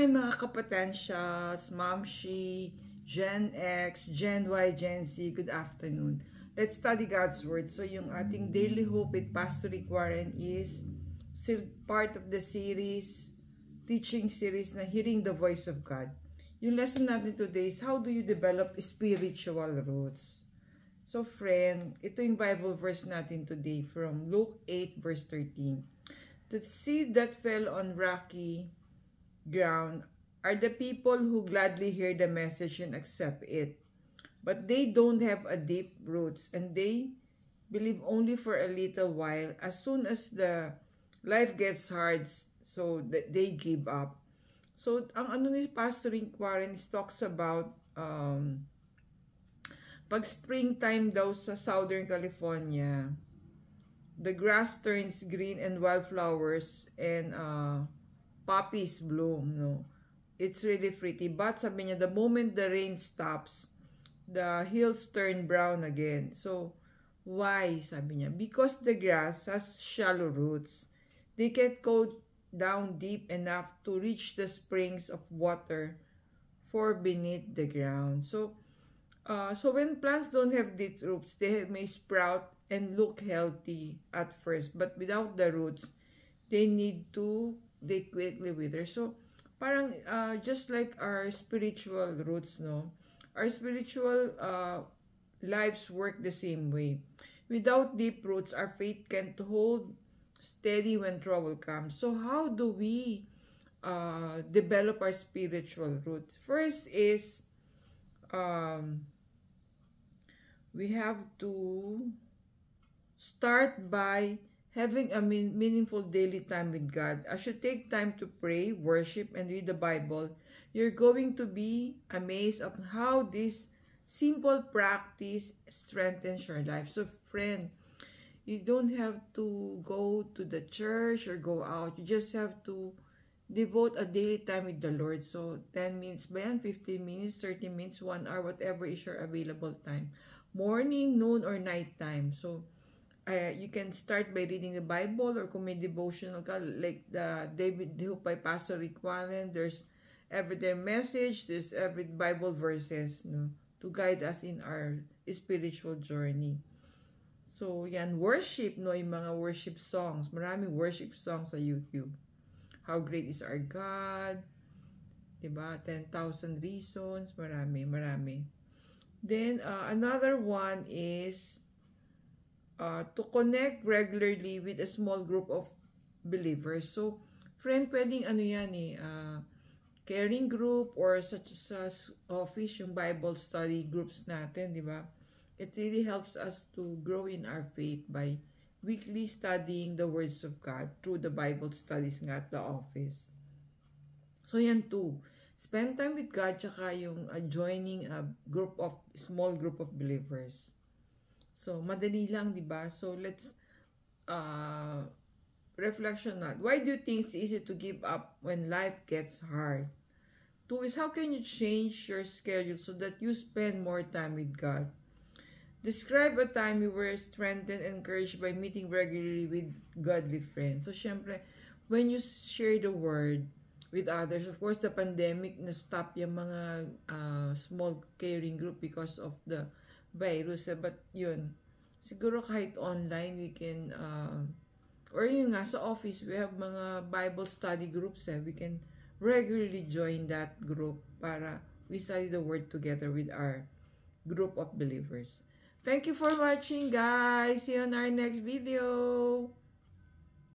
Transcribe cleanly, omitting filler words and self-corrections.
Hi mga kapatensyas, Mamshi, Gen X, Gen Y, Gen Z, good afternoon. Let's study God's Word. So yung ating daily hope with Pastor Rick Warren is still part of the series, teaching series na Hearing the Voice of God. Yung lesson natin today is how do you develop spiritual roots? So friend, ito yung Bible verse natin today from Luke 8 verse 13. The seed that fell on rocky ground are the people who gladly hear the message and accept it. But they don't have a deep roots and they believe only for a little while. As soon as the life gets hard, so that they give up. So, ang ano ni Pastor Rick Warren talks about pag springtime daw sa Southern California, the grass turns green and wildflowers and poppies bloom, no? It's really pretty. But sabi niya, the moment the rain stops, the hills turn brown again. So, why? Sabi niya, because the grass has shallow roots. They can't go down deep enough to reach the springs of water for beneath the ground. So when plants don't have deep roots, they may sprout and look healthy at first. But without the roots, they quickly wither. So, parang just like our spiritual roots, no? Our spiritual lives work the same way. Without deep roots, our faith can't hold steady when trouble comes. So, how do we develop our spiritual roots? First is, we have to start by having a meaningful daily time with God. As you take time to pray, worship, and read the Bible, you're going to be amazed of how this simple practice strengthens your life. So, friend, you don't have to go to the church or go out. You just have to devote a daily time with the Lord. So, 10 minutes ba yan? 15 minutes, 30 minutes, 1 hour, whatever is your available time. Morning, noon, or night time. So, you can start by reading the Bible, or kung may devotional ka, like the David Hope by Pastor Rick Warren, there's everyday message, there's every Bible verses, no, to guide us in our spiritual journey. So, yan, worship, no, yung mga worship songs. Maraming worship songs sa YouTube. How Great is Our God, diba? 10,000 Reasons, marami. Then, another one is to connect regularly with a small group of believers. So, friend, pwedeng ano yan caring group or such as office, yung Bible study groups natin, di ba? It really helps us to grow in our faith by weekly studying the words of God through the Bible studies nga at the office. So, yan too. Spend time with God, tsaka yung joining a small group of believers. So, madali lang, di ba? So, let's reflection na. Why do you think it's easy to give up when life gets hard? 2 is, how can you change your schedule so that you spend more time with God? Describe a time you were strengthened and encouraged by meeting regularly with godly friends. So, syempre, when you share the word with others, of course, the pandemic na-stop yung mga small caring group because of the virus, but yun, siguro kahit online we can or yun nga sa office we have mga Bible study groups, we can regularly join that group para we study the word together with our group of believers. Thank you for watching, guys. See you on our next video.